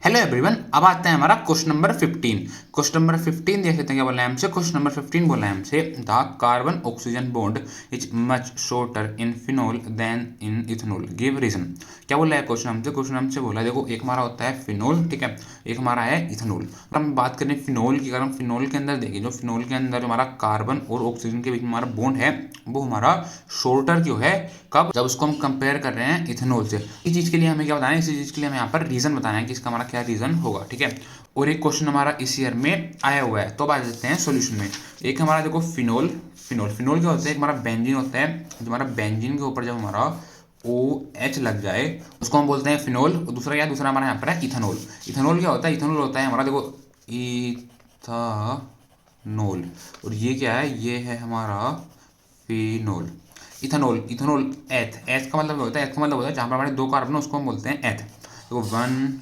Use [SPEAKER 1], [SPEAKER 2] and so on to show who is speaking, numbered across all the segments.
[SPEAKER 1] Hello everyone, अब आता है हमारा क्वेश्चन नंबर 15। क्वेश्चन नंबर 15 देख लेते हैं क्या बोला है हमसे। क्वेश्चन नंबर 15 बोला है हमसे, the carbon oxygen bond is much shorter in phenol than in ethanol, give reason. क्या बोला है क्वेश्चन हमसे बोला है, देखो एक हमारा होता है फिनोल, ठीक है, एक हमारा है इथेनॉल। तो हम बात करें फिनोल की, अगर हम फिनोल के अंदर देखें, जो फिनोल के अंदर जो हमारा कार्बन और ऑक्सीजन के बीच में हमारा बॉन्ड है वो हमारा शॉर्टर क्यों है, कब, जब उसको हम कंपेयर कर रहे हैं इथेनॉल से। इस चीज के लिए हमें क्या बताना है, इसी चीज के लिए हमें यहाँ पर रीजन बताना है कि इसका हमारा क्या रीजन होगा, ठीक है। और एक क्वेश्चन हमारा इस ईयर में आया हुआ है, तो अब आ जाते हैं सॉल्यूशन में। एक हमारा देखो फिनोल, फिनोल क्या होता है, एक हमारा बेंजीन होता है, जो हमारा बेंजीन के ऊपर जब हमारा ओ एच लग जाए उसको हम बोलते हैं फिनोल। और दूसरा क्या, दूसरा हमारा यहाँ पर है इथेनॉल। इथेनॉल क्या होता है, इथेनॉल होता है हमारा देखो इथानोल, और ये क्या है, ये है हमारा फिनोल। इथेनॉल, इथेनॉल एथ, एथ का मतलब क्या होता है, एथ का मतलब होता है जहाँ पर हमारे दो कार्बन है उसको हम बोलते हैं एथ। तो 1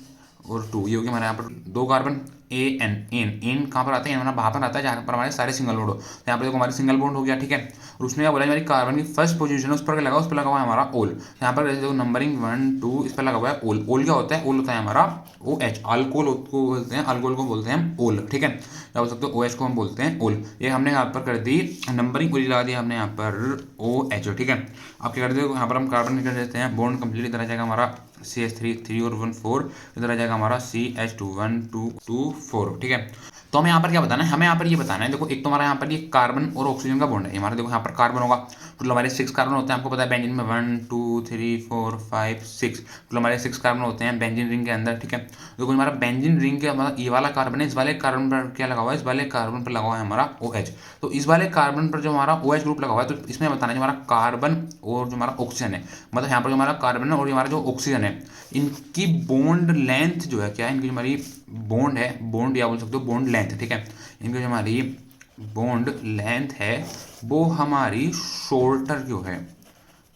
[SPEAKER 1] और 2 ये हो गया हमारे यहाँ पर दो carbon. A N, N N कहाँ पर आता है, हमारा वहाँ पर आता है जहाँ पर हमारे सारे सिंगल बॉन्ड हो। तो यहाँ पर देखो हमारी सिंगल बॉन्ड हो गया, ठीक है। और उसने क्या बोला, हमारी कार्बन की फर्स्ट पोजीशन है उस पर लगा, उस पर लगा हुआ है हमारा ओल। यहाँ पर देखो नंबरिंग 1 2 इस पर लगा हुआ है ओल। ओल क्या होता है, ओल होता है हमारा ओ एच, अल्कोहल को बोलते हैं, अल्कोहल को बोलते हैं ओल, ठीक है। क्या बोल सकते हो, ओ एच को हम बोलते हैं ओल। ये हमने यहाँ पर कर दी नंबरिंग, ओल लगा दी हमने यहाँ पर ओ एच, ठीक है। अब क्या करते हैं, यहाँ पर हम कार्बन कर देते हैं, बॉन्ड कंप्लीट इधर आ जाएगा हमारा CH3 3 और 1 4, इधर आ जाएगा हमारा CH2 1 2 2 4, ठीक है। तो हमें यहाँ पर क्या बताना है, हमें यहाँ पर ये बताना है, देखो एक तो हमारा यहाँ पर ये कार्बन और ऑक्सीजन का बॉन्ड है हमारा, देखो यहाँ पर कार्बन होगा, मतलब हमारे 6 कार्बन होते हैं, आपको पता है बेंजीन में 1 2 3 4 5 6, मतलब हमारे 6 कार्बन होते हैं बेंजीन रिंग के अंदर, ठीक है। देखो हमारा बेंजीन रिंग के हमारा ये वाला कार्बन है, इस वाले कार्बन पर क्या लगा हुआ है, इस वाले कार्बन पर लगा हुआ है हमारा OH। तो इस वाले कार्बन पर जो हमारा OH ग्रुप लगा हुआ है, तो इसमें बताना है जो हमारा कार्बन और जो हमारा ऑक्सीजन है, मतलब यहाँ पर जो हमारा कार्बन है और हमारा जो ऑक्सीजन है, इनकी बॉन्ड लेंथ जो है क्या है, इनकी जो हमारी बॉन्ड है, बॉन्ड या बोल सकते हो बॉन्ड लेंथ, ठीक है। इनकी जो हमारी बॉन्ड लेंथ है वो हमारी शॉर्टर क्यों है,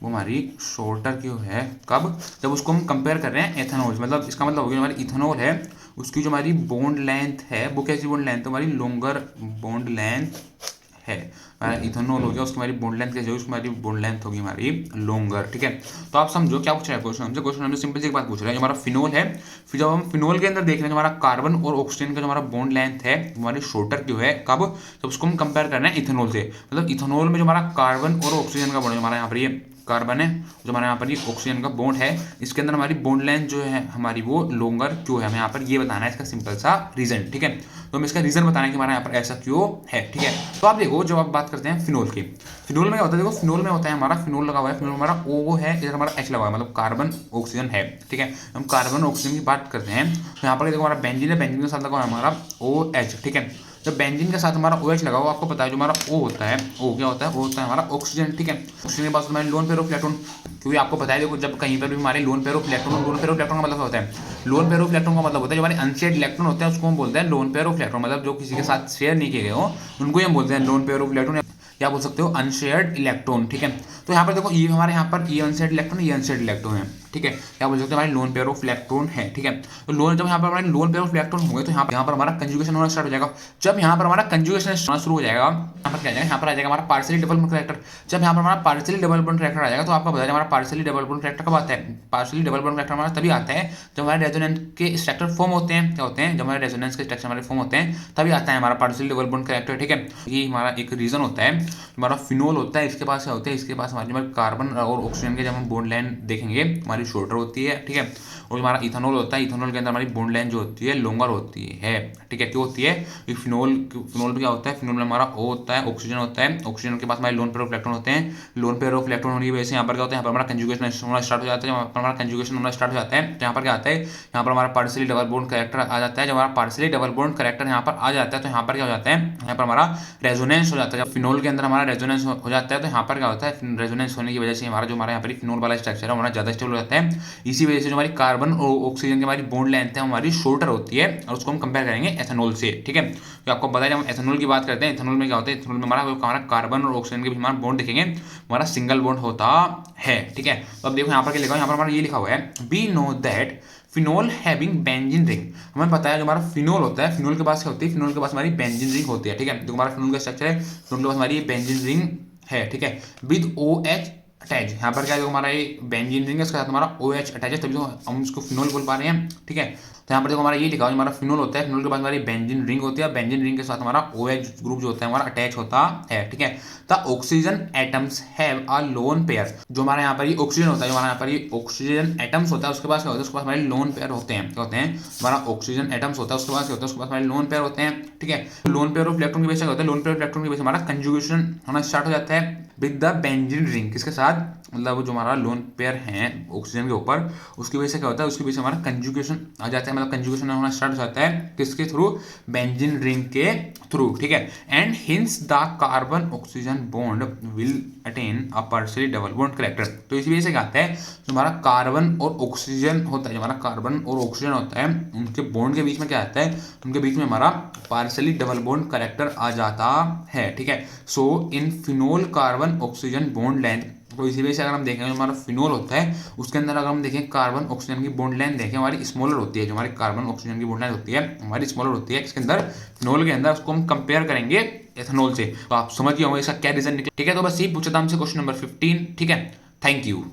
[SPEAKER 1] वो हमारी शॉर्टर क्यों है, कब, जब उसको हम कंपेयर कर रहे हैं एथेनॉल, मतलब इसका मतलब हो गया हमारी इथेनॉल है उसकी जो हमारी बॉन्ड लेंथ है वो कैसी बॉन्ड लेंथ है, हमारी लॉन्गर बॉन्ड लेंथ है। हमारा इथेनॉल हो गया, उसकी हमारी बॉन्ड लेंथ कैसी होगी, उसकी हमारी बॉन्ड लेंथ होगी हमारी लॉन्गर, ठीक है। तो आप समझो क्या पूछ रहा है क्वेश्चन हमसे, क्वेश्चन हमसे सिंपल सी एक बात पूछ रहा है, जो हमारा फिनोल है, फिर जब हम फिनोल के अंदर देख रहे हैं जो हमारा कार्बन और ऑक्सीजन का जो हमारा बॉन्ड लेंथ है हमारी शॉर्टर क्यों है, कब, जब उसको हम कंपेयर कर रहे हैं इथेनॉल से। मतलब इथेनॉल में जो हमारा कार्बन और ऑक्सीजन का बॉन्ड है, हमारा यहाँ पर ये कार्बन है, जो हमारे यहाँ पर ये ऑक्सीजन का बॉन्ड है, इसके अंदर हमारी बॉन्ड लेंथ जो है हमारी वो लॉन्गर क्यों है, हमें यहाँ पर ये बताना है इसका सिंपल सा रीजन, ठीक है। तो हमें इसका रीजन बताना है कि हमारा यहाँ पर ऐसा क्यों है, ठीक है। तो आप देखो जब आप बात करते हैं फिनोल की, फिनोल में क्या होता है, देखो फिनोल में होता है हमारा, फिनोल लगा हुआ है, फिनोल हमारा O है, इधर हमारा H लगा हुआ है, मतलब कार्बन ऑक्सीजन है, ठीक है। हम कार्बन ऑक्सीजन की बात करते हैं तो यहाँ पर देखो हमारा बेंजीन है, बेंजीन के साथ लगा हुआ है हमारा OH, ठीक है। जब बेंजीन के साथ हमारा OH लगा हुआ, आपको पता है जो हमारा O होता है, O क्या होता है, वो होता है हमारा ऑक्सीजन, ठीक है। ऑक्सीजन के पास हमारे लोन पेयर ऑफ इलेक्ट्रॉन, क्योंकि आपको पता है देखो जब कहीं पर भी हमारे lone pair of electron, lone pair of electron का मतलब होता है, लोन पेयर ऑफ इलेक्ट्रॉन का मतलब होता है जो हमारे अनशेयर्ड इलेक्ट्रॉन होते हैं उसको हम बोलते हैं लोन पेयर ऑफ इलेक्ट्रॉन, मतलब जो किसी के साथ शेयर नहीं किए गए हो उनको हम बोलते हैं लोन पेयर ऑफ इलेक्ट्रॉन, या बोल सकते हो अनशेयर्ड इलेक्ट्रॉन, ठीक है। तो यहाँ पर देखो ये हमारे यहाँ पर ये अनशेयर्ड इलेक्ट्रॉन, ये अनशेयर्ड इलेक्ट्रॉन है, ठीक है। क्या बोल सकते हैं हमारे लोन पेयर ऑफ इलेक्ट्रॉन है, ठीक है। तो लोन जब यहाँ पर हमारे लोन पेयर ऑफ इलेक्ट्रॉन होंगे तो यहाँ पर हमारा कंजुगेशन होना स्टार्ट हो जाएगा। जब यहाँ पर हमारा कंजुगेशन होना शुरू हो जाएगा, यहाँ पर क्या आ जाएगा, यहाँ पर आ जाएगा हमारा पार्शियली डबल बॉन्ड कैरेक्टर। जब यहाँ पर हमारा पार्शियली डबल बॉन्ड कैरेक्टर आ जाएगा तो आपको बताया हमारा पार्शियली डबल बॉन्ड कैरेक्टर कब आता है, पार्शियली डबल बॉन्ड कैरेक्टर हमारा तभी आता है जब हमारे रेजोनेंस के स्ट्रक्चर फॉर्म होते हैं, क्या होते हैं, जब हमारे रेजोनेंस के स्ट्रक्चर हमारे फॉर्म होते हैं तभी आता है हमारा पार्शियली डबल बॉन्ड कैरेक्टर, ठीक है। ये हमारा एक रीजन होता है। हमारा फिनोल होता है, इसके पास क्या होता है, इसके पास हमारी कार्बन और ऑक्सीजन के जब हम बॉन्ड लाइन देखेंगे हमारी शॉर्टर होती है, ठीक है। और हमारा इथेनॉल होता है, इथेनॉल के अंदर हमारी बॉन्ड लाइन जो होती है लॉन्गर होती है, ठीक है। क्यों होती है, फिनोल, फिनोल में क्या होता है, फिनोल में हमारा O होता है, ऑक्सीजन होता है, ऑक्सीजन के पास हमारे लोन पेयर ऑफ इलेक्ट्रॉन होते हैं, लोन पेयर ऑफ इलेक्ट्रॉन होने की वजह से यहाँ पर क्या होता है, यहाँ पर हमारा कंजुगेशन होना स्टार्ट हो जाता है। यहाँ पर हमारा कंजुगेशन होना स्टार्ट हो जाता है तो यहाँ पर क्या आता है, यहाँ पर हमारा पार्शियली डबल बॉन्ड कैरेक्टर आ जाता है। जब हमारा पार्शियली डबल बॉन्ड कैरेक्टर यहाँ पर आ जाता है तो यहाँ पर क्या हो जाता है, यहाँ पर हमारा रेजोनेंस हो जाता है। जब फिनोल के अंदर हमारा रेजोनेंस हो जाता है तो यहाँ पर क्या होता है, रेजोनेंस होने की वजह से हमारा जो हमारा यहाँ पर फिनोल वाला स्ट्रक्चर है हमारा ज़्यादा स्टेबल हो जाता है। इसी वजह से जो हमारी कार्बन और ऑक्सीजन की हमारी बॉन्ड लेंथ है हमारी शॉर्टर होती है और उसको हम कंपेयर करेंगे एथेनॉल से, ठीक है। तो आपको बताया जब हम एथेनॉल की बात करते हैं, एथेनॉल में क्या होता है, एथेनॉल में हमारा कार्बन और ऑक्सीजन के बीच हमारा बॉन्ड देखेंगे हमारा सिंगल बॉन्ड होता है, ठीक है। तो अब देखो यहाँ पर क्या लिखा है, यहाँ पर हमारा ये लिखा हुआ है, we know that phenol having benzene ring. हमें पता है जो हमारा फिनोल होता है, फिनोल के पास क्या होती है, फिनोल के पास हमारी बेंजीन रिंग होती है, ठीक है। जो हमारा फिनोल का स्ट्रक्चर है, फिनोल के पास हमारी बेंजीन रिंग है, ठीक है, विद OH अटैच, यहाँ पर क्या है, जो हमारा ये बेंजीन रिंग है उसके साथ हमारा OH अटैच है, तभी तो हम उसको फिनोल बोल पा रहे हैं, ठीक है। तो यहाँ पर देखो हमारा ये लिखा हुआ हमारा फिनोल होता है, फिनोल के बाद हमारी बेंजीन रिंग होती है, बेंजीन रिंग के साथ हमारा OH ग्रुप जो होता है हमारा अटैच होता है, ठीक है। The oxygen atoms have a lone pair, जो हमारा यहाँ पर ये ऑक्सीजन होता है, जो हमारा यहाँ पर ये ऑक्सीजन एटम्स होता है उसके पास क्या होता है, उसके पास हमारे लोन पेयर होते हैं, क्या होते हैं, हमारा ऑक्सीजन एटम्स होता है उसके पास क्या होता है, उसके पास हमारे लोन पेयर होते हैं, ठीक है। लोन पेयर ऑफ इलेक्ट्रॉन की वजह से होता है, लोन पेयर ऑफ इलेक्ट्रॉन की वजह से हमारा कंजुगेशन होना स्टार्ट हो जाता है विद द बेंजीन रिंग, किसके साथ, मतलब जो हमारा लोन पेयर है ऑक्सीजन के ऊपर, उसकी वजह से क्या होता है, उसकी वजह से हमारा कंजुगेशन आ जाता है, मतलब कंजुगेशन होना स्टार्ट हो जाता है किसके थ्रू, बेंजीन रिंग के थ्रू, ठीक है। And hints the carbon oxygen bond will attain a partially double bond character. तो इसी वजह से क्या आता है, जो हमारा कार्बन और ऑक्सीजन होता है, जो हमारा कार्बन और ऑक्सीजन होता है उनके बॉन्ड के बीच में क्या आता है, उनके बीच में हमारा पार्शियली डबल बॉन्ड कैरेक्टर आ जाता है, ठीक है। So in phenol carbon oxygen bond length, तो इसी वजह से अगर हम देखें, जो हमारा फिनोल होता है उसके अंदर अगर हम देखें कार्बन ऑक्सीजन की बॉन्ड लेंथ देखें हमारी स्मॉलर होती है, जो हमारी कार्बन ऑक्सीजन की बॉन्ड लेंथ होती है हमारी स्मॉलर होती है इसके अंदर, फिनोल के अंदर, उसको हम कंपेयर करेंगे एथेनॉल से। तो आप समझ गए होंगे इसका क्या रीजन निकला, ठीक है। तो बस यही पूछा था हमसे क्वेश्चन नंबर 15, ठीक है। Thank you.